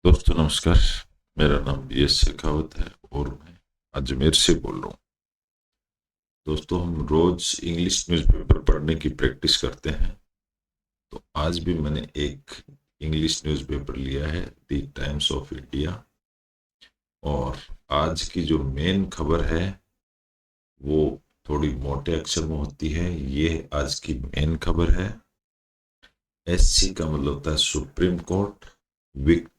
दोस्तों नमस्कार। मेरा नाम BS शेखावत है और मैं अजमेर से बोल रहा हूँ। दोस्तों हम रोज इंग्लिश न्यूज़पेपर पढ़ने की प्रैक्टिस करते हैं। तो आज भी मैंने एक इंग्लिश न्यूज़पेपर लिया है, द टाइम्स ऑफ इंडिया। और आज की जो मेन खबर है वो थोड़ी मोटे अक्षर में होती है। ये आज की मेन खबर है। SC का मतलब होता है supreme court, victims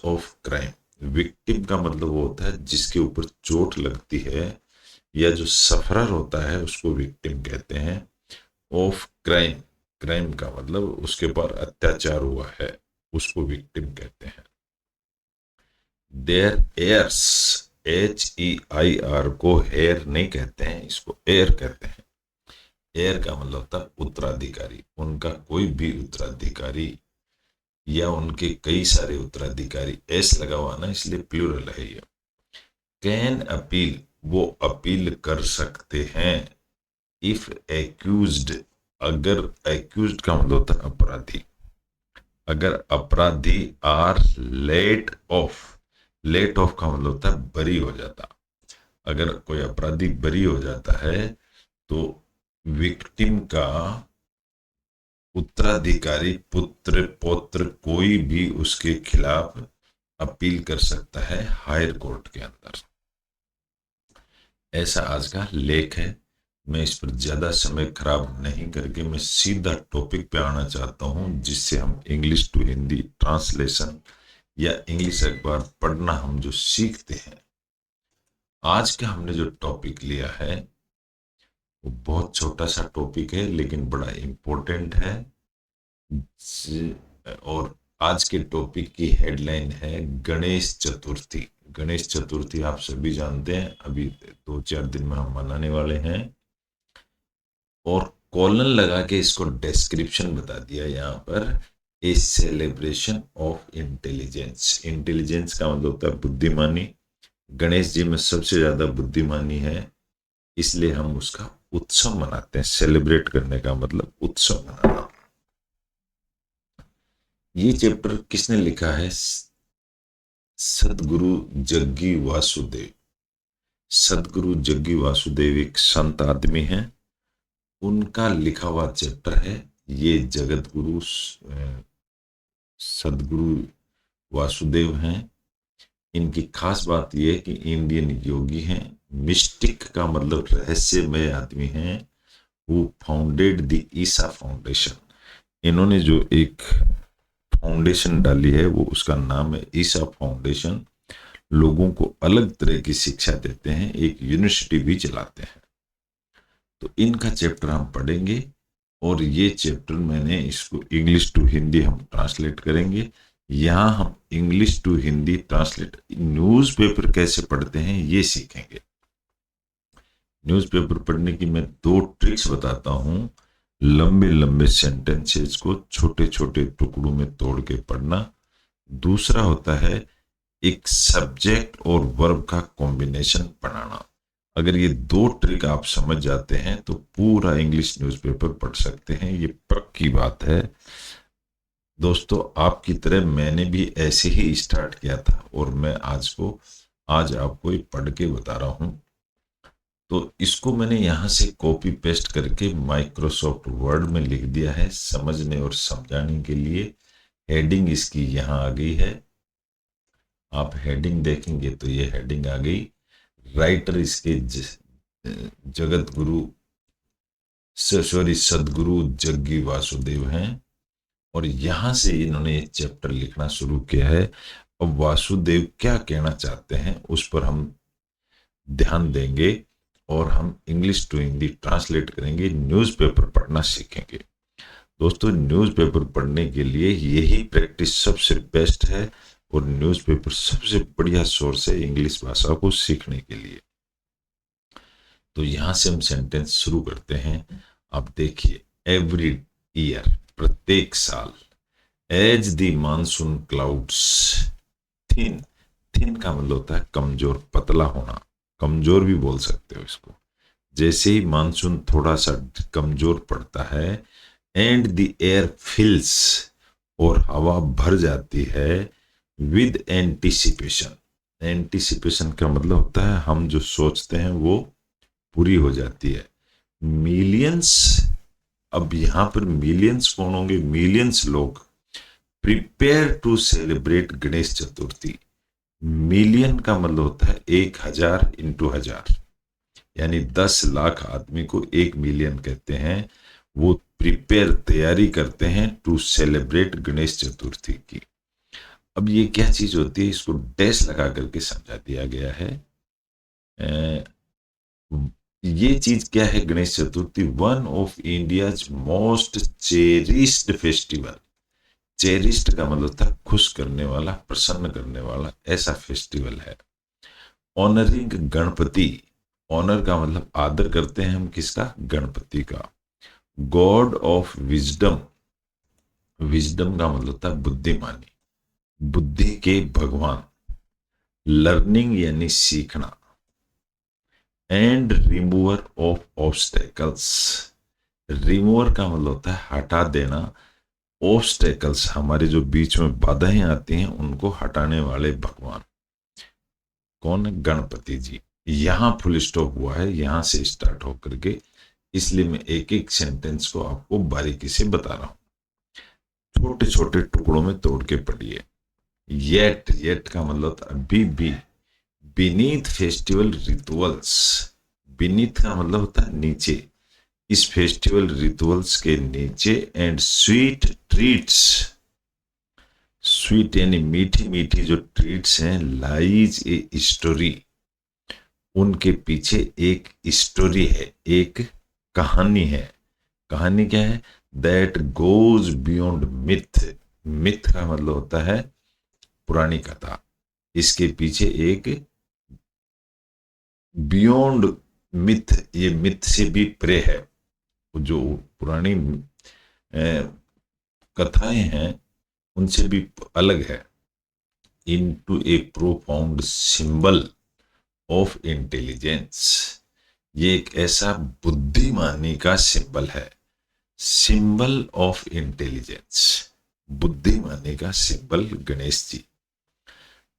of crime. Victim का मतलब वो होता है जिसके ऊपर चोट लगती है या जो सफरर होता है उसको विक्टिम कहते हैं। ऑफ क्राइम, क्राइम का मतलब उसके ऊपर अत्याचार हुआ है, उसको विक्टिम कहते हैं। देयर एयर्स, HEIR को हेयर नहीं कहते हैं, इसको एयर कहते हैं। एयर का मतलब होता है उत्तराधिकारी, उनका कोई भी उत्तराधिकारी या उनके कई सारे उत्तराधिकारी। एस लगा हुआ ना, इसलिए प्लूरल है ये। कैन अपील, वो अपील कर सकते हैं। इफ एक्यूज्ड, अगर एक्यूज्ड का मतलब होता है अपराधी। अगर अपराधी are let off, let off का मतलब होता है बरी हो जाता। अगर कोई अपराधी बरी हो जाता है तो विक्टिम का उत्तराधिकारी, पुत्र पौत्र कोई भी उसके खिलाफ अपील कर सकता है हायर कोर्ट के अंदर। ऐसा आज का लेख है। मैं इस पर ज्यादा समय खराब नहीं करके मैं सीधा टॉपिक पे आना चाहता हूं, जिससे हम इंग्लिश टू हिंदी ट्रांसलेशन या इंग्लिश अखबार पढ़ना हम जो सीखते हैं। आज का हमने जो टॉपिक लिया है वो बहुत छोटा सा टॉपिक है लेकिन बड़ा इंपॉर्टेंट है। और आज के टॉपिक की हेडलाइन है गणेश चतुर्थी। गणेश चतुर्थी आप सभी जानते हैं, अभी 2-4 दिन में हम मनाने वाले हैं। और कॉलन लगा के इसको डिस्क्रिप्शन बता दिया यहाँ पर, ए सेलिब्रेशन ऑफ इंटेलिजेंस। इंटेलिजेंस का मतलब होता है बुद्धिमानी। गणेश जी में सबसे ज्यादा बुद्धिमानी है, इसलिए हम उसका उत्सव मनाते हैं। सेलिब्रेट करने का मतलब उत्सव मनाना। ये चैप्टर किसने लिखा है? सदगुरु जग्गी वासुदेव। सदगुरु जग्गी वासुदेव एक संत आदमी हैं, उनका लिखा हुआ चैप्टर है ये। जगत गुरु सदगुरु वासुदेव हैं। इनकी खास बात यह है कि इंडियन योगी हैं। मिस्टिक का मतलब रहस्यमय आदमी हैं। वो फाउंडेड द ईसा फाउंडेशन। इन्होंने जो एक फाउंडेशन डाली है वो उसका नाम है ईसा फाउंडेशन। लोगों को अलग तरह की शिक्षा देते हैं, एक यूनिवर्सिटी भी चलाते हैं। तो इनका चैप्टर हम पढ़ेंगे और ये चैप्टर मैंने इसको इंग्लिश टू हिंदी हम ट्रांसलेट करेंगे। यहाँ हम English to Hindi translate newspaper कैसे पढ़ते हैं ये सीखेंगे। न्यूज़पेपर पढ़ने की मैं 2 ट्रिक्स बताता हूँ। लंबे लंबे सेंटेंसेस को छोटे छोटे टुकड़ों में तोड़ के पढ़ना। दूसरा होता है एक सब्जेक्ट और वर्ब का कॉम्बिनेशन बनाना। अगर ये 2 ट्रिक आप समझ जाते हैं तो पूरा इंग्लिश न्यूज़पेपर पढ़ सकते हैं, ये पक्की बात है। दोस्तों आपकी तरह मैंने भी ऐसे ही स्टार्ट किया था और मैं आज आपको ये पढ़ के बता रहा हूं। तो इसको मैंने यहां से कॉपी पेस्ट करके माइक्रोसॉफ्ट वर्ड में लिख दिया है समझने और समझाने के लिए। हेडिंग इसकी यहां आ गई है, आप हेडिंग देखेंगे तो ये हेडिंग आ गई। राइटर इसके जगत गुरु सदगुरु जग्गी वासुदेव हैं। और यहां से इन्होंने ये चैप्टर लिखना शुरू किया है। अब वासुदेव क्या कहना चाहते हैं उस पर हम ध्यान देंगे और हम इंग्लिश टू हिंदी ट्रांसलेट करेंगे, न्यूज़पेपर पढ़ना सीखेंगे। दोस्तों न्यूज़पेपर पढ़ने के लिए यही प्रैक्टिस सबसे बेस्ट है और न्यूज़पेपर सबसे बढ़िया सोर्स है इंग्लिश भाषा को सीखने के लिए। तो यहां से हम सेंटेंस शुरू करते हैं। आप देखिए, एवरी ईयर, प्रत्येक साल, as the monsoon clouds thin. Thin का मतलब होता है कमजोर, पतला होना, कमजोर भी बोल सकते हो इसको। जैसे ही मानसून थोड़ा सा कमजोर पड़ता है, एंड द एयर फिल्स, और हवा भर जाती है, विद एंटिसिपेशन। एंटिसिपेशन का मतलब होता है हम जो सोचते हैं वो पूरी हो जाती है। मिलियंस, अब यहां पर मिलियंस कौन होंगे? मिलियंस लोग prepare to celebrate Ganesh Chaturthi. Million का मतलब होता है 1000 इंटू 1000, यानी 10 लाख आदमी को 1 मिलियन कहते हैं। वो प्रिपेयर, तैयारी करते हैं टू सेलिब्रेट गणेश चतुर्थी की। अब ये क्या चीज होती है, इसको डैश लगा करके समझा दिया गया है। ये चीज क्या है? Ganesh Chaturthi one of India's most cherished festival. Cherished का मतलब होता है खुश करने वाला, प्रसन्न करने वाला, ऐसा फेस्टिवल है। ऑनरिंग गणपति, ऑनर का मतलब आदर करते हैं हम किसका? गणपति का। गॉड ऑफ विजडम, विजडम का मतलब होता है बुद्धिमानी, बुद्धि के भगवान। लर्निंग यानी सीखना। And remover of obstacles, remover का मतलब होता है हटा देना। ऑब्स्टेकल्स, हमारे जो बीच में बाधाएं आती हैं उनको हटाने वाले भगवान। कौन है? गणपति जी। यहां फुल स्टॉप हुआ है, यहां से स्टार्ट होकर के, इसलिए मैं एक एक सेंटेंस को आपको बारीकी से बता रहा हूं। छोटे छोटे टुकड़ों में तोड़ के पढ़िए। येट, येट का मतलब अभी भी। बीनीथ फेस्टिवल रिचुअल्स, बीनीथ का मतलब होता है नीचे, इस फेस्टिवल रिचुअल्स के नीचे। एंड स्वीट ट्रीट्स, स्वीट यानी मीठी मीठी जो ट्रीट्स हैं, लाइज ए स्टोरी, उनके पीछे एक स्टोरी है, एक कहानी है। कहानी क्या है? That goes beyond myth, myth का मतलब होता है पुरानी कथा, इसके पीछे एक बियॉन्ड मिथ, ये मिथ से भी परे है, जो पुरानी कथाएं हैं उनसे भी अलग है। Into A profound symbol of intelligence, ये एक ऐसा बुद्धिमानी का सिंबल है। सिंबल ऑफ इंटेलिजेंस, बुद्धिमानी का सिंबल गणेश जी।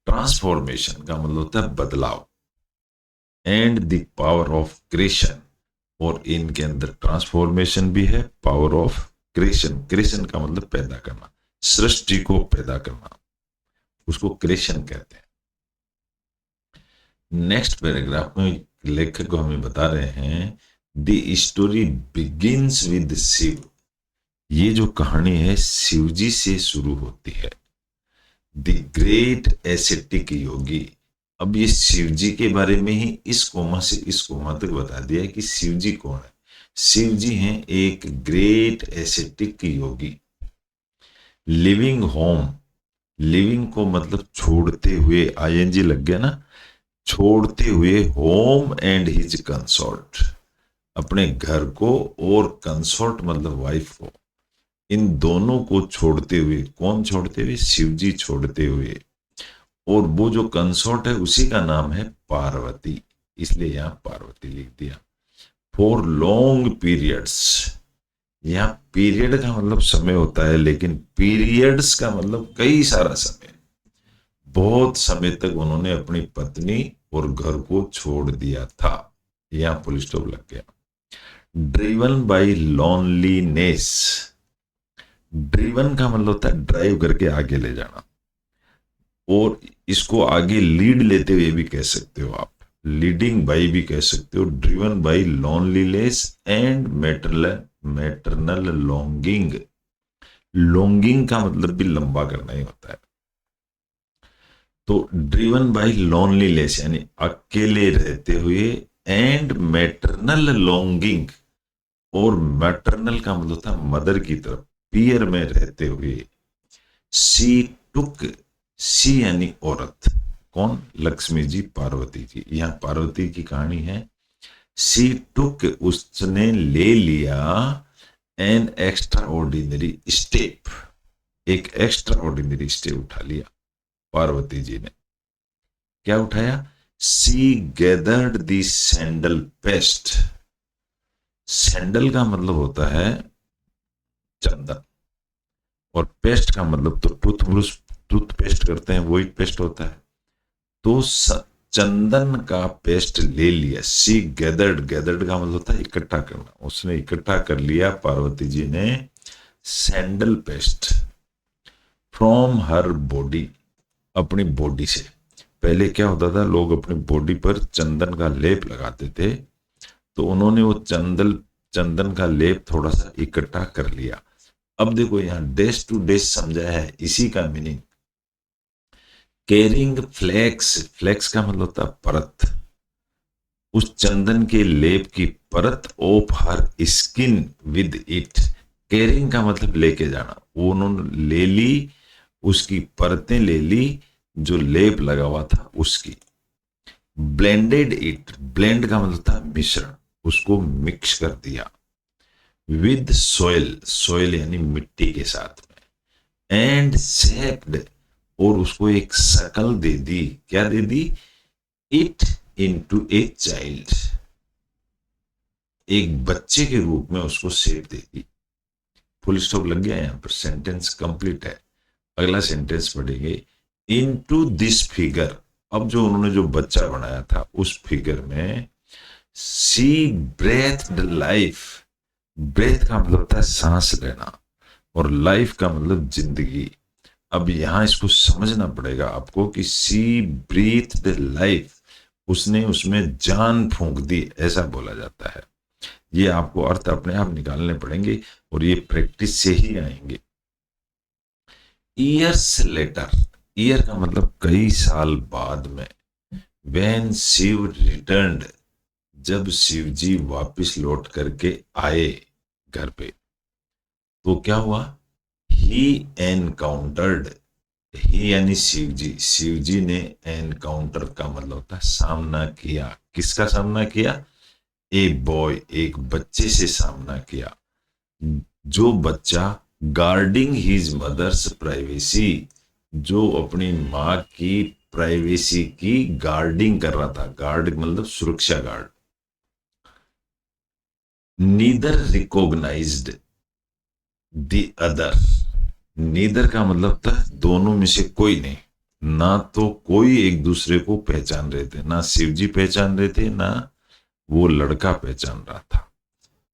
ट्रांसफॉर्मेशन का मतलब होता है बदलाव। And the power of creation, और इनके अंदर ट्रांसफॉर्मेशन भी है, पावर ऑफ क्रिएशन। क्रिएशन का मतलब पैदा करना, सृष्टि को पैदा करना, उसको क्रिएशन कहते हैं। नेक्स्ट पैराग्राफ में लेखक को हमें बता रहे हैं the story begins with Shiv, ये जो कहानी है शिव जी से शुरू होती है। द ग्रेट एसेटिक योगी, अब ये शिव जी के बारे में ही इस कोमा से इस कोमा तक बता दिया है कि शिव जी कौन है। शिव जी हैं एक ग्रेट एसेटिक योगी। लिविंग होम, लिविंग को मतलब छोड़ते हुए, आईएनजी लग गया ना, छोड़ते हुए होम एंड हिज कंसोर्ट, अपने घर को और कंसोर्ट मतलब वाइफ को, इन दोनों को छोड़ते हुए। कौन छोड़ते हुए? शिव जी छोड़ते हुए। और वो जो कंसोर्ट है उसी का नाम है पार्वती, इसलिए यहां पार्वती लिख दिया। फॉर लॉन्ग पीरियड्स, यहां पीरियड का मतलब समय होता है, लेकिन पीरियड्स का मतलब कई सारा समय। बहुत समय तक उन्होंने अपनी पत्नी और घर को छोड़ दिया था, यहां फुल स्टॉप लग गया। ड्रिवन बाय लोनलीनेस, ड्रिवन का मतलब होता है ड्राइव करके आगे ले जाना, और इसको आगे लीड लेते हुए भी कह सकते हो आप, लीडिंग बाई भी कह सकते हो। Driven by loneliness and maternal longing, longing का मतलब भी लंबा करना ही होता है। तो ड्रिवन बाई लोनलीनेस यानी अकेले रहते हुए, एंड मैटरनल लॉन्गिंग, और मैटरनल का मतलब था मदर की तरफ, पियर में रहते हुए। सी टुक, सी यानी औरत, कौन? लक्ष्मी जी, पार्वती जी। यहां पार्वती की कहानी है। सी टुक, उसने ले लिया, एन एक्स्ट्रा ऑर्डिनरी स्टेप, एक एक्स्ट्रा ऑर्डिनरी स्टेप उठा लिया पार्वती जी ने। क्या उठाया? She gathered the sandal paste, sandal का मतलब होता है चंदन, और पेस्ट का मतलब तो टूथब्रश टूथपेस्ट करते हैं वही पेस्ट होता है। तो चंदन का पेस्ट ले लिया। सी गैदर्ड, गैदर्ड का मतलब होता है इकट्ठा करना। उसने इकट्ठा कर लिया पार्वती जी ने sandal paste from her body, अपनी बॉडी से। पहले क्या होता था, लोग अपनी बॉडी पर चंदन का लेप लगाते थे, तो उन्होंने वो चंदन का लेप थोड़ा सा इकट्ठा कर लिया। अब देखो यहाँ डैश टू डैश समझा है, इसी का मीनिंग। कैरिंग फ्लेक्स, फ्लेक्स का मतलब होता है परत, उस चंदन के लेप की परत of her skin with it. Carrying का मतलब लेके जाना, वो उन्होंने ले ली, उसकी परतें ले ली जो लेप लगा हुआ था उसकी। ब्लेंडेड इट, ब्लेंड का मतलब था मिश्रण, उसको मिक्स कर दिया। विद सोयल, सोयल यानी मिट्टी के साथ में। एंड शेप्ड, और उसको एक शकल दे दी। क्या दे दी? इट इनटू ए चाइल्ड, एक बच्चे के रूप में उसको शेप दे दी। फुल स्टॉप लग गया यहां पर, सेंटेंस कंप्लीट है। अगला सेंटेंस पढ़ेंगे। इनटू दिस फिगर, अब जो उन्होंने जो बच्चा बनाया था उस फिगर में सी ब्रेथ लाइफ, ब्रेथ का मतलब होता है सांस लेना, और लाइफ का मतलब जिंदगी। अब यहां इसको समझना पड़ेगा आपको कि सी ब्रीथ द लाइफ, उसने उसमें जान फूंक दी, ऐसा बोला जाता है। ये आपको अर्थ अपने आप निकालने पड़ेंगे और ये प्रैक्टिस से ही आएंगे। ईयर्स लेटर, ईयर का मतलब कई साल बाद में। व्हेन शिव रिटर्न्ड, जब शिव जी वापिस लौट करके आए घर पे, तो क्या हुआ? ही एनकाउंटर्ड, ही यानी शिव जी, शिव जी ने एनकाउंटर का मतलब होता है सामना किया। किसका सामना किया? ए बॉय, एक बच्चे से सामना किया। जो बच्चा गार्डिंग हिज मदर्स प्राइवेसी, जो अपनी माँ की प्राइवेसी की गार्डिंग कर रहा था। गार्ड मतलब सुरक्षा guard. Neither recognised the other, neither का मतलब था दोनों में से कोई नहीं, ना तो कोई एक दूसरे को पहचान रहे थे, ना शिवजी पहचान रहे थे, ना वो लड़का पहचान रहा था।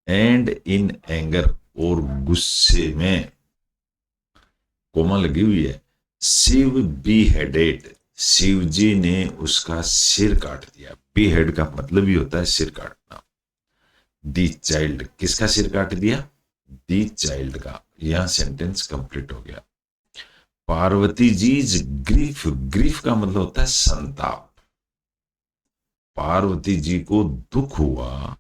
एंड इन एंगर, और गुस्से में, कोमा लगी हुई है। शिव बी हेडेड, शिव जी ने उसका सिर काट दिया। बी हेड का मतलब ही होता है सिर काटना। दी चाइल्ड, किसका सिर काट दिया? दी चाइल्ड का। यहां सेंटेंस कंप्लीट हो गया। पार्वती जी ग्रीफ, ग्रीफ का मतलब होता है संताप। पार्वती जी को दुख हुआ।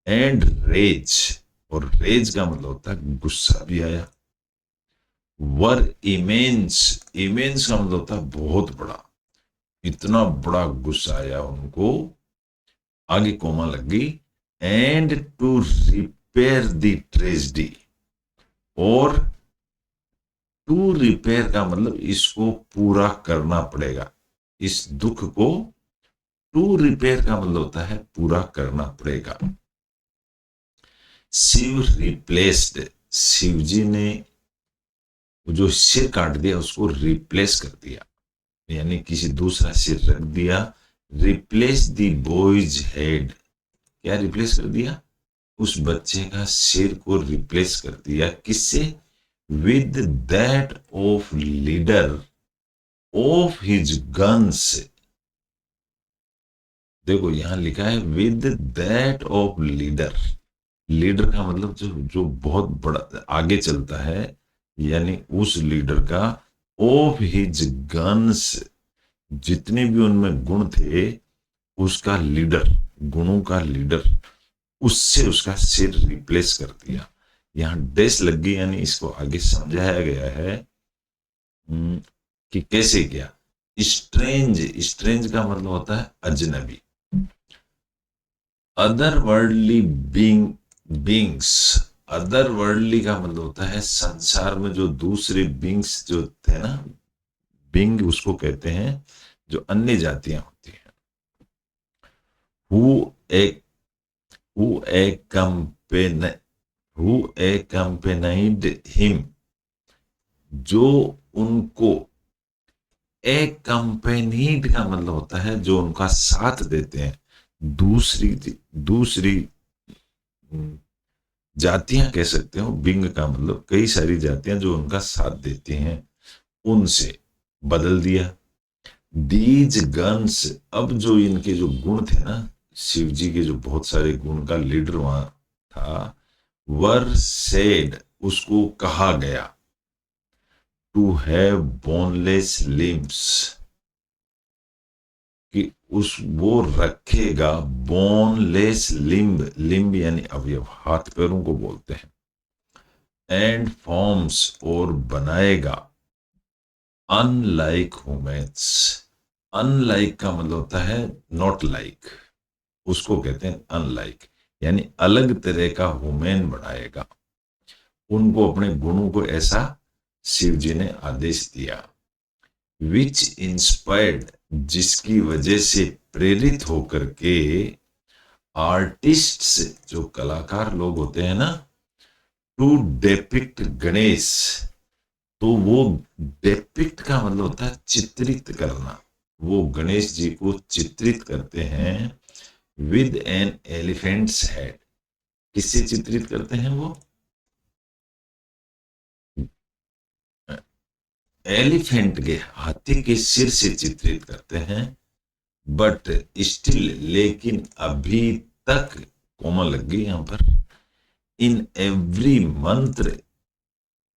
एंड रेज, और रेज का मतलब होता है गुस्सा भी आया। वर इमेंस, इमेंस का मतलब होता है बहुत बड़ा, इतना बड़ा गुस्सा आया उनको। आगे कोमा लग गई। And to repair the tragedy, और टू रिपेयर का मतलब इसको पूरा करना पड़ेगा, इस दुख को। टू रिपेयर का मतलब होता है पूरा करना पड़ेगा। शिव रिप्लेस्ड, शिव जी ने जो सिर काट दिया उसको रिप्लेस कर दिया, यानी किसी दूसरा सिर रख दिया। रिप्लेस द बॉयज हेड, क्या रिप्लेस कर दिया? उस बच्चे का सिर को रिप्लेस कर दिया। किससे? With that of leader of his guns. देखो यहां लिखा है with that of leader. Leader का मतलब जो जो बहुत बड़ा आगे चलता है, यानी उस लीडर का। ऑफ हिज गन्स, जितने भी उनमें गुण थे, उसका लीडर, गुणों का लीडर, उससे उसका सिर रिप्लेस कर दिया। यहां डैश लग गई, यानी इसको आगे समझाया गया है कि कैसे किया। स्ट्रेंज, स्ट्रेंज का मतलब होता है अजनबी। Other worldly beings, other worldly का मतलब होता है संसार में जो दूसरे बींग्स जो थे ना, बिंग उसको कहते हैं जो अन्य जातियां होती हैं। Who a who a company who accompanied him, जो उनको एक्कम्पेनीड का मतलब होता है जो उनका साथ देते हैं। दूसरी दूसरी जातियां कह सकते हो, बिंग का मतलब कई सारी जातियां जो उनका साथ देती हैं, उनसे बदल दिया। दीज गन्स, अब जो इनके जो गुण थे ना, शिव जी के जो बहुत सारे गुण का लीडर वहां था, वर सेड, उसको कहा गया, टू हैव बोनलेस लिम्स, कि उस वो रखेगा बोनलेस लिम्ब, लिम्ब यानी अवयव, हाथ पैरों को बोलते हैं, एंड फॉर्म्स, और बनाएगा, अनलाइक ह्यूमन्स। अनलाइक का मतलब होता है नॉट लाइक, उसको कहते हैं अनलाइक, यानी अलग तरह का ह्यूमन बनाएगा। उनको अपने गुणों को ऐसा शिव जी ने आदेश दिया। विच इंस्पायर्ड, जिसकी वजह से प्रेरित होकर के आर्टिस्ट्स, जो कलाकार लोग होते हैं ना, टू डेपिक्ट गणेश, तो वो डेपिक्ट का मतलब होता है चित्रित करना, वो गणेश जी को चित्रित करते हैं विद एन एलिफेंट्स हेड। किससे चित्रित करते हैं वो? एलिफेंट के, हाथी के सिर से चित्रित करते हैं। बट स्टिल, लेकिन अभी तक, कोमा लग गई यहां पर, इन एवरी मंत्र,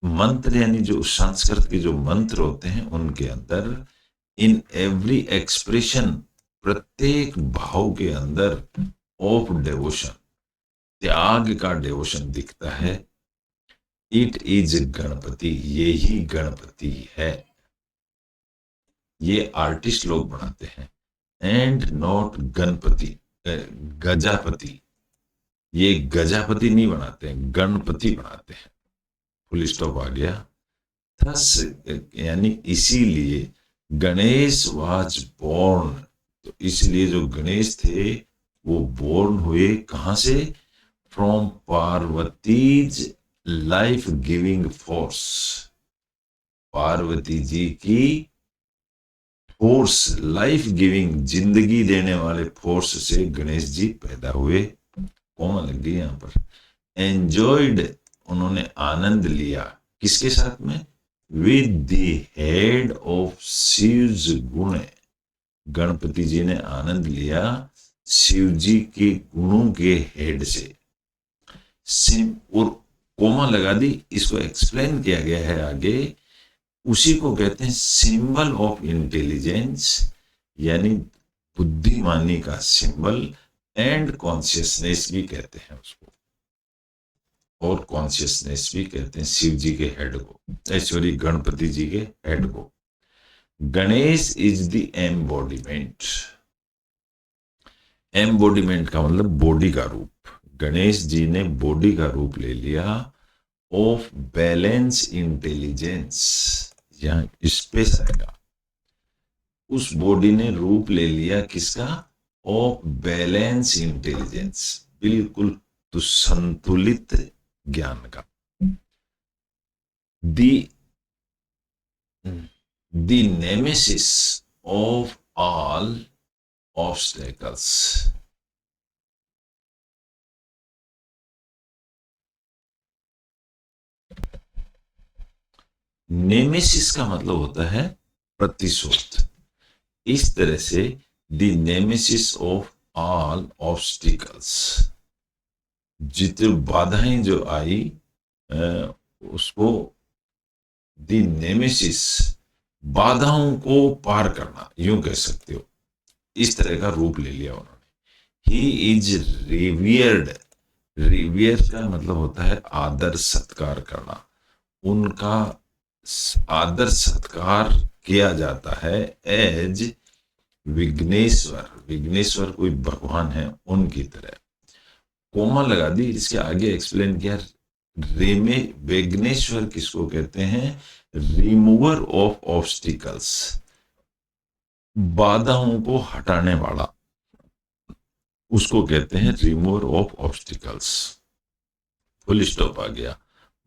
मंत्र यानी जो संस्कृत के जो मंत्र होते हैं उनके अंदर, इन एवरी एक्सप्रेशन, प्रत्येक भाव के अंदर, ऑफ डिवोशन, त्याग का डिवोशन दिखता है। इट इज गणपति, ये ही गणपति है, ये आर्टिस्ट लोग बनाते हैं, एंड नॉट गणपति, गजापति, ये गजापति नहीं बनाते हैं, गणपति बनाते हैं। फुल स्टॉप आ गया। थस, यानी इसीलिए, गणेश वाज बोर्न, तो इसलिए जो गणेश थे वो बोर्न हुए कहां से? From Parvati's life giving force, Parvati ji की फोर्स, लाइफ गिविंग, जिंदगी देने वाले फोर्स से गणेश जी पैदा हुए। कौन लग गई यहां पर? एंजॉयड, उन्होंने आनंद लिया, किसके साथ में? With the head of Shiv गुण, गणपति जी ने आनंद लिया शिव जी के गुणों के हेड से। सिम और कोमा लगा दी, इसको एक्सप्लेन किया गया है आगे, उसी को कहते हैं सिंबल ऑफ इंटेलिजेंस, यानी बुद्धिमानी का सिंबल, एंड कॉन्शियसनेस भी कहते हैं उसको, और कॉन्शियसनेस भी कहते हैं शिव जी के हेड को, सॉरी गणपति जी के हेड को। Ganesh is the embodiment, embodiment का मतलब बॉडी का रूप, गणेश जी ने बॉडी का रूप ले लिया ऑफ बैलेंस इंटेलिजेंस, यहां स्पेस आएगा, उस बॉडी ने रूप ले लिया किसका? ऑफ बैलेंस इंटेलिजेंस, बिल्कुल तो संतुलित ज्ञान का। The nemesis of all obstacles, nemesis का मतलब होता है प्रतिशोध। इस तरह से the nemesis of all obstacles, जितनी बाधाएं जो आई, उसको द नेमेसिस, बाधाओं को पार करना, यूं कह सकते हो, इस तरह का रूप ले लिया उन्होंने। ही इज रिवियर्ड, रिवियर का मतलब होता है आदर सत्कार करना, उनका आदर सत्कार किया जाता है एज विघ्नेश्वर, विघ्नेश्वर कोई भगवान है उनकी तरह। कोमा लगा दी, इसके आगे एक्सप्लेन किया, रेमे, विघ्नेश्वर किसको कहते हैं? रिमूवर ऑफ ऑब्स्टिकल्स, बाधाओं को हटाने वाला, उसको कहते हैं remover of obstacles. Full stop आ गया।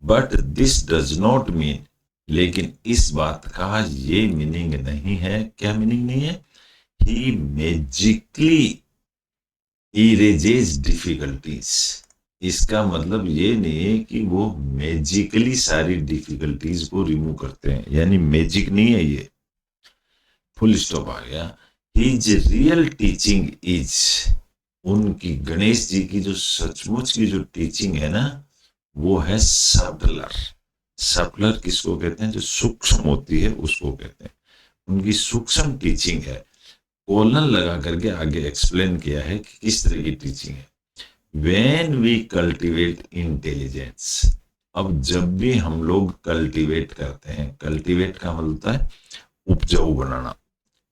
But this does not mean, लेकिन इस बात का ये मीनिंग नहीं है। क्या मीनिंग नहीं है? ही मैजिकली इरेजेस डिफिकल्टीज। इसका मतलब ये नहीं है कि वो मैजिकली सारी डिफिकल्टीज को रिमूव करते हैं, यानी मैजिक नहीं है ये, फुल स्टॉप आ गया। हिज रियल टीचिंग इज, उनकी गणेश जी की जो सचमुच की जो टीचिंग है ना, वो है सबलर। सबलर किसको कहते हैं? जो सूक्ष्म होती है उसको कहते हैं। उनकी सूक्ष्म टीचिंग है। कोलन लगा करके आगे एक्सप्लेन किया है कि किस तरह की टीचिंग है। वेन वी कल्टिवेट इंटेलिजेंस, अब जब भी हम लोग कल्टिवेट करते हैं, कल्टिवेट का मतलब होता है उपजाऊ बनाना।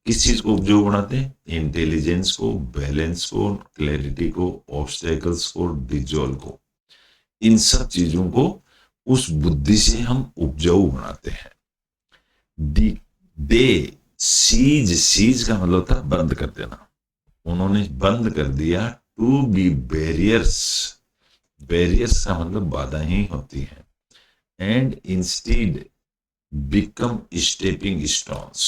किस चीज को उपजाऊ बनाते हैं? इंटेलिजेंस को, बैलेंस को, क्लैरिटी को, ऑब्स्टेकल्स को, डिजोल्व को। इन सब चीजों को, उस बुद्धि से हम उपजाऊ बनाते हैं। दी दे सीज, सीज का मतलब था बंद कर देना। उन्होंने बंद कर दिया टू बी बैरियर्स। बैरियर्स का मतलब बाधा ही होती है। And instead become stepping stones,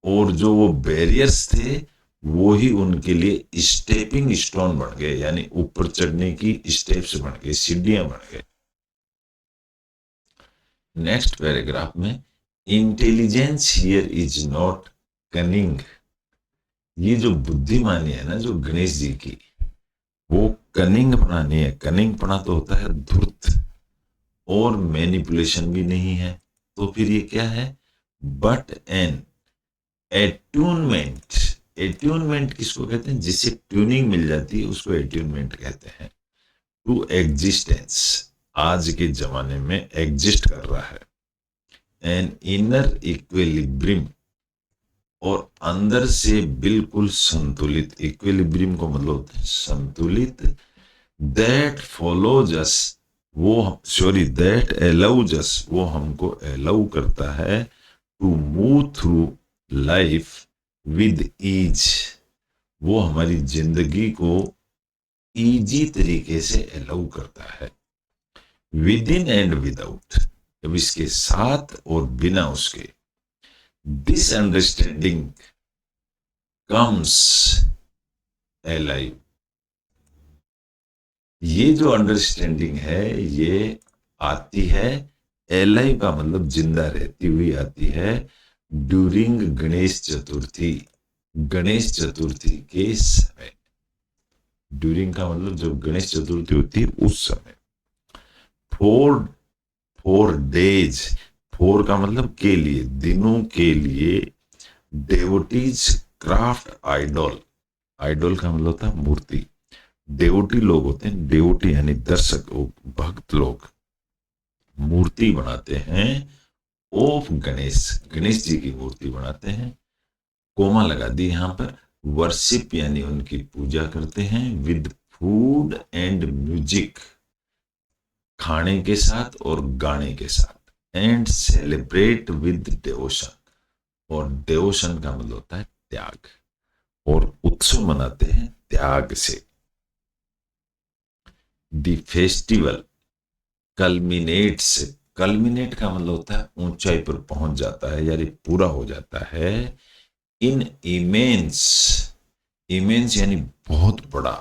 और जो वो बैरियर्स थे वो ही उनके लिए स्टेपिंग स्टोन बन गए, यानी ऊपर चढ़ने की स्टेप्स बन गए, सीढ़ियां बन गए। नेक्स्ट पैराग्राफ में, intelligence here is not cunning. ये जो बुद्धिमानी है ना जो गणेश जी की, वो कनिंग पना नहीं है। कनिंग पना तो होता है धूर्त, और मैनिपुलेशन भी नहीं है। तो फिर ये क्या है? But N attunement. एट्यूनमेंट किसको कहते हैं? जिससे ट्यूनिंग मिल जाती है उसको एट्यूनमेंट कहते हैं। टू एग्जिस्टेंस, आज के जमाने में एग्जिस्ट कर रहा है। एन इनर इक्विलिब्रियम, और अंदर से बिल्कुल संतुलित। इक्विलिब्रियम को मतलब होता है संतुलित। दैट फॉलोज अस, वो सॉरी दैट अलाउज अस, वो हमको अलाउ करता है to move through life with ease, वो हमारी जिंदगी को इजी तरीके से अलाउ करता है। विद इन एंड विदाउट, अब इसके साथ और बिना उसके। दिस अंडरस्टैंडिंग कम्स अलाइव, ये जो अंडरस्टैंडिंग है ये आती है, अलाइव का मतलब जिंदा रहती हुई आती है, ड्यूरिंग गणेश चतुर्थी, गणेश चतुर्थी के समय। ड्यूरिंग का मतलब जब गणेश चतुर्थी होती है उस समय। फोर डेज, फोर का मतलब के लिए, दिनों के लिए। डेवोटीज क्राफ्ट आइडल, आइडल का मतलब होता है मूर्ति। डेवोटी लोग होते हैं, डेवोटी यानी दर्शक, भक्त लोग मूर्ति बनाते हैं ऑफ गणेश, गणेश जी की मूर्ति बनाते हैं। कोमा लगा दी यहां पर। वर्शिप यानी उनकी पूजा करते हैं। विद फूड एंड म्यूजिक, खाने के साथ और गाने के साथ। एंड सेलिब्रेट विद डिवोशन, और डिवोशन का मतलब होता है त्याग, और उत्सव मनाते हैं त्याग से। द फेस्टिवल कल्मिनेट्स, कल्मिनेट का मतलब होता है ऊंचाई पर पहुंच जाता है, यानी पूरा हो जाता है। इन इमेंस, इमेंस यानी बहुत बड़ा,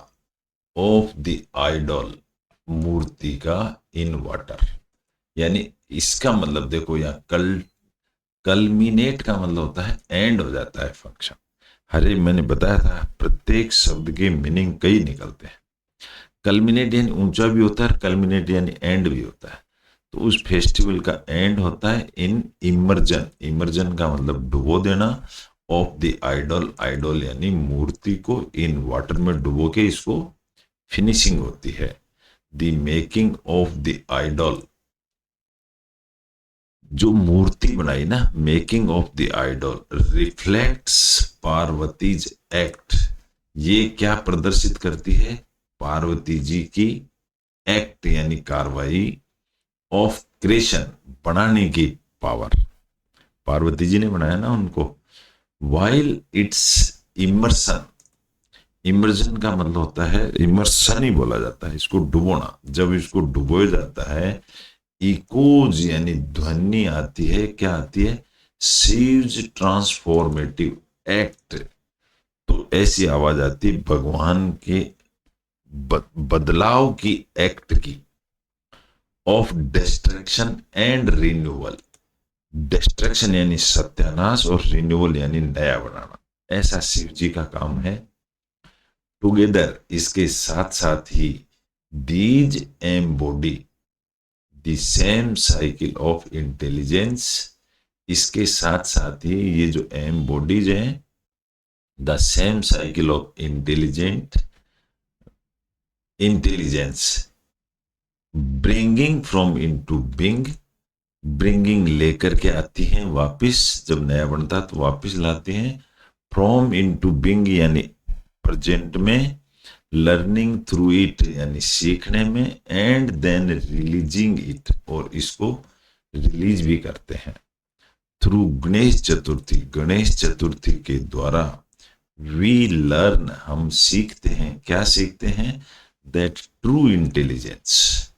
ऑफ द आइडल, मूर्ति का, इन वाटर, यानी इसका मतलब देखो यहाँ कल्मिनेट का मतलब होता है एंड हो जाता है फंक्शन। अरे मैंने बताया था प्रत्येक शब्द के मीनिंग कई निकलते हैं। कल्मिनेट यानी ऊंचा भी होता है, कल्मिनेट यानी एंड भी होता है। तो उस फेस्टिवल का एंड होता है इन इमर्जन, इमर्जन का मतलब डुबो देना, ऑफ द आइडल, आइडल यानी मूर्ति को इन वाटर में डुबो के इसको फिनिशिंग होती है। The making of the idol, जो मूर्ति बनाई ना, making of the idol reflects Parvati's act, ये क्या प्रदर्शित करती है? पार्वती जी की एक्ट यानी कार्रवाई, ऑफ क्रिएशन, बनाने की पावर। पार्वती जी ने बनाया ना उनको। वाइल इट्स इमर्सन, इमर्जन का मतलब होता है, इमर्सन ही बोला जाता है इसको, डुबोना। जब इसको डुबोया जाता है इकोज यानी ध्वनि आती है, क्या आती है? Sieves transformative act. तो ऐसी आवाज आती है भगवान के बदलाव की एक्ट की, of destruction and renewal. Destruction यानी सत्यानाश और रिन्यूअल यानी नया बनाना, ऐसा शिव जी का काम है। टुगेदर इसके साथ साथ ही these embody the same cycle of intelligence, इसके साथ साथ ही ये जो एम्बॉडीज हैं the same cycle of intelligence bringing from into being. Bringing लेकर के आती हैं वापस, जब नया बनता है तो वापस लाती हैं। फ्रॉम इनटू बिंग यानी प्रेजेंट में, लर्निंग थ्रू इट यानी सीखने में, एंड देन रिलीजिंग इट और इसको रिलीज भी करते हैं थ्रू गणेश चतुर्थी। गणेश चतुर्थी के द्वारा वी लर्न हम सीखते हैं, क्या सीखते हैं? दैट ट्रू इंटेलिजेंस,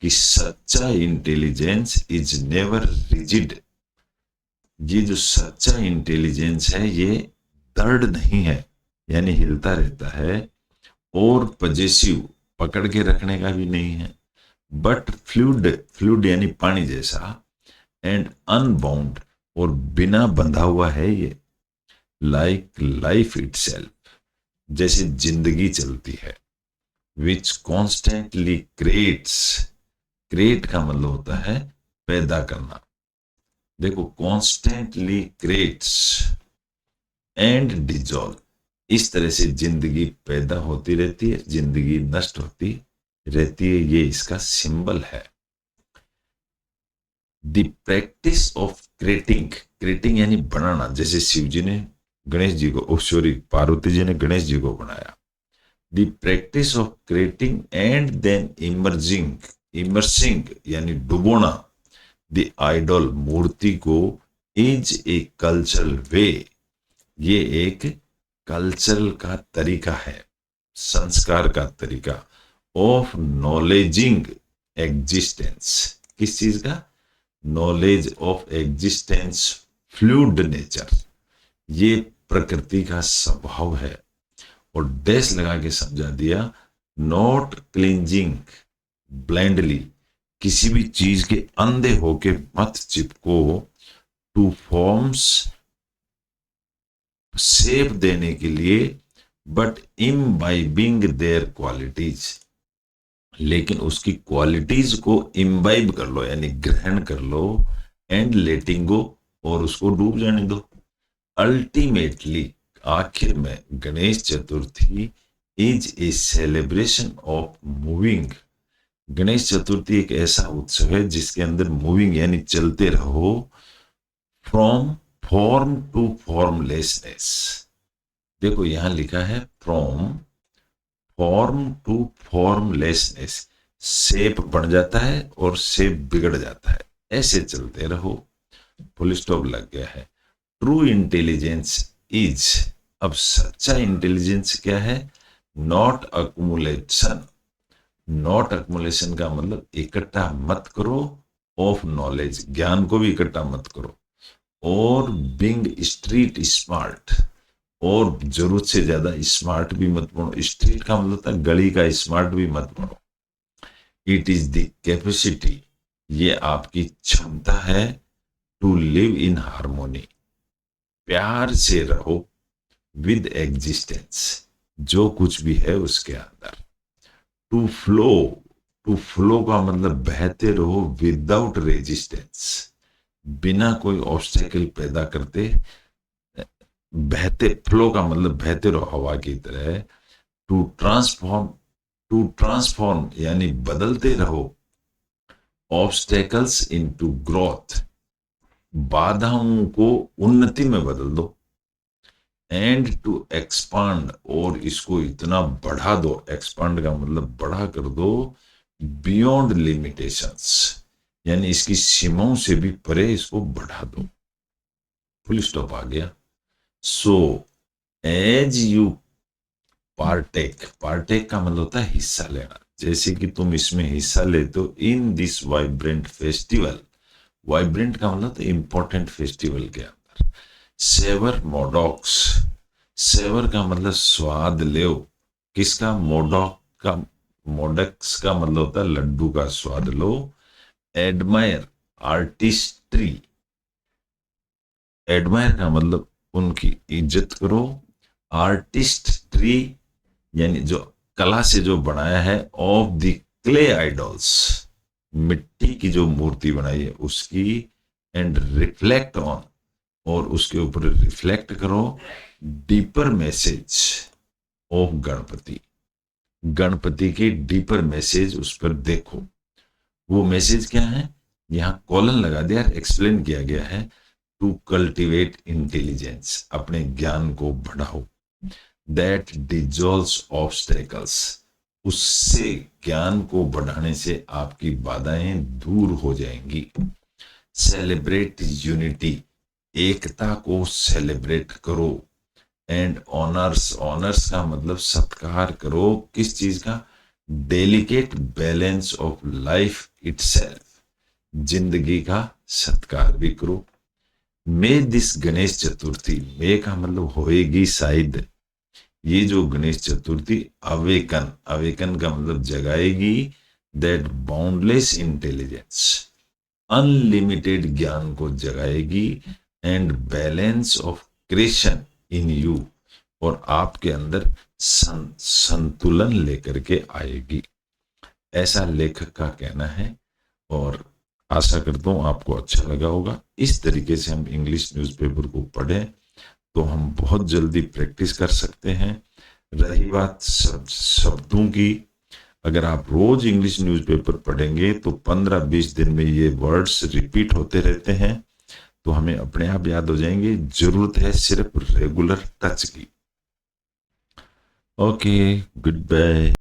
कि सच्चा इंटेलिजेंस इज नेवर रिजिड। ये जो सच्चा इंटेलिजेंस है ये दृढ़ नहीं है यानी हिलता रहता है, और पजेसिव पकड़ के रखने का भी नहीं है, बट फ्लूइड, फ्लूइड यानी पानी जैसा, एंड अनबाउंड और बिना बंधा हुआ है ये, लाइक लाइफ इटसेल्फ, जैसे जिंदगी चलती है। विच कॉन्स्टेंटली क्रिएट्स, क्रिएट का मतलब होता है पैदा करना। देखो कॉन्स्टेंटली क्रिएट्स एंड डिजॉल्व, इस तरह से जिंदगी पैदा होती रहती है, जिंदगी नष्ट होती रहती है, ये इसका सिंबल है। The practice of creating, creating यानी बनाना, जैसे शिव जी ने गणेश जी को, सॉरी पार्वती जी ने गणेश जी को बनाया। The practice of creating and then emerging, immersing यानी डुबोना द आइडल, मूर्ति को, इज ए कल्चरल वे, ये एक कल्चरल का तरीका है, संस्कार का तरीका, ऑफ नॉलेजिंग एग्जिस्टेंस, किस चीज का? Knowledge of existence, fluid nature, ये प्रकृति का स्वभाव है। और डैश लगा के समझा दिया, नॉट क्लिंजिंग ब्लाइंडली, किसी भी चीज के अंधे होके मत चिपको, टू फॉर्म्स शेप देने के लिए, बट इम्बाइबिंग देयर क्वालिटीज, लेकिन उसकी क्वालिटीज को इम्बाइब कर लो यानी ग्रहण कर लो, एंड लेटिंग गो और उसको डूब जाने दो। अल्टीमेटली आखिर में Ganesh Chaturthi is a celebration of moving. Ganesh Chaturthi एक ऐसा उत्सव है जिसके अंदर मूविंग यानी चलते रहो, फ्रॉम फॉर्म टू फॉर्मलेसनेस। देखो यहां लिखा है from form to formlessness, shape बन जाता है और शेप बिगड़ जाता है, ऐसे चलते रहो। फुल स्टॉप लग गया है। ट्रू इंटेलिजेंस इज, अब सच्चा इंटेलिजेंस क्या है? नॉट अकुमुलेशन, नॉट अकुमुलेशन का मतलब इकट्ठा मत करो, ऑफ नॉलेज, ज्ञान को भी इकट्ठा मत करो, और बिंग स्ट्रीट स्मार्ट, और जरूरत से ज्यादा स्मार्ट भी मत बनो। स्ट्रीट का मतलब था गली का, स्मार्ट भी मत बनो। इट इज द कैपेसिटी, ये आपकी क्षमता है, टू लिव इन हार्मोनी, प्यार से रहो, विद एग्जिस्टेंस, जो कुछ भी है उसके अंदर। टू फ्लो, टू फ्लो का मतलब बहते रहो, विदाउट रेजिस्टेंस, बिना कोई ऑब्स्टेकल पैदा करते, बहते, फ्लो का मतलब बहते रहो हवा की तरह। टू ट्रांसफॉर्म, टू ट्रांसफॉर्म यानी बदलते रहो, ऑब्स्टेकल्स इनटू ग्रोथ, बाधाओं को उन्नति में बदल दो, एंड टू एक्सपांड, और इसको इतना बढ़ा दो, एक्सपांड का मतलब बढ़ा कर दो, बियॉन्ड लिमिटेशंस यानी इसकी सीमाओं से भी परे इसको बढ़ा दो। फुल स्टॉप आ गया। So as you partake, partake का मतलब होता है हिस्सा लेना, जैसे कि तुम इसमें हिस्सा लेते हो in this vibrant festival. Vibrant का मतलब तो इंपॉर्टेंट फेस्टिवल के अंदर। सेवर मोडॉक्स, सेवर का मतलब स्वाद लो। किसका? मोडॉक का। मोडक्स का मतलब होता है लड्डू का स्वाद लो। एडमायर आर्टिस्ट्री, एडमायर का मतलब उनकी इज्जत करो। आर्टिस्ट ट्री यानी जो कला से जो बनाया है, ऑफ द क्ले आइडल्स, मिट्टी की जो मूर्ति बनाई है उसकी। एंड रिफ्लेक्ट ऑन, और उसके ऊपर रिफ्लेक्ट करो deeper message of Ganpati, Ganpati के डीपर मैसेज उस पर देखो। वो मैसेज क्या है? यहां कॉलन लगा दिया, एक्सप्लेन किया गया है। टू कल्टिवेट इंटेलिजेंस, अपने ज्ञान को बढ़ाओ। दैट डिजॉल्व्स ऑब्स्टेकल्स, उससे ज्ञान को बढ़ाने से आपकी बाधाएं दूर हो जाएंगी। सेलिब्रेट यूनिटी, एकता को सेलिब्रेट करो। एंड ऑनर्स, ऑनर्स का मतलब सत्कार करो। किस चीज का? Delicate balance of life itself, जिंदगी का सत्कार भी करो। मे दिस गणेश चतुर्थी, मे का मतलब होएगी शायद, ये जो गणेश चतुर्थी अवेकन, अवेकन का मतलब जगाएगी दैट बाउंडलेस इंटेलिजेंस, अनलिमिटेड ज्ञान को जगाएगी। And balance of creation in you, और आपके अंदर संतुलन लेकर के आएगी, ऐसा लेखक का कहना है। और आशा करता हूं आपको अच्छा लगा होगा। इस तरीके से हम इंग्लिश न्यूज़पेपर को पढ़ें तो हम बहुत जल्दी प्रैक्टिस कर सकते हैं। रही बात शब्दों की, अगर आप रोज इंग्लिश न्यूज़पेपर पढ़ेंगे तो 15-20 दिन में ये वर्ड्स रिपीट होते रहते हैं, तो हमें अपने आप याद हो जाएंगे। जरूरत है सिर्फ रेगुलर टच की। Okay, good bye.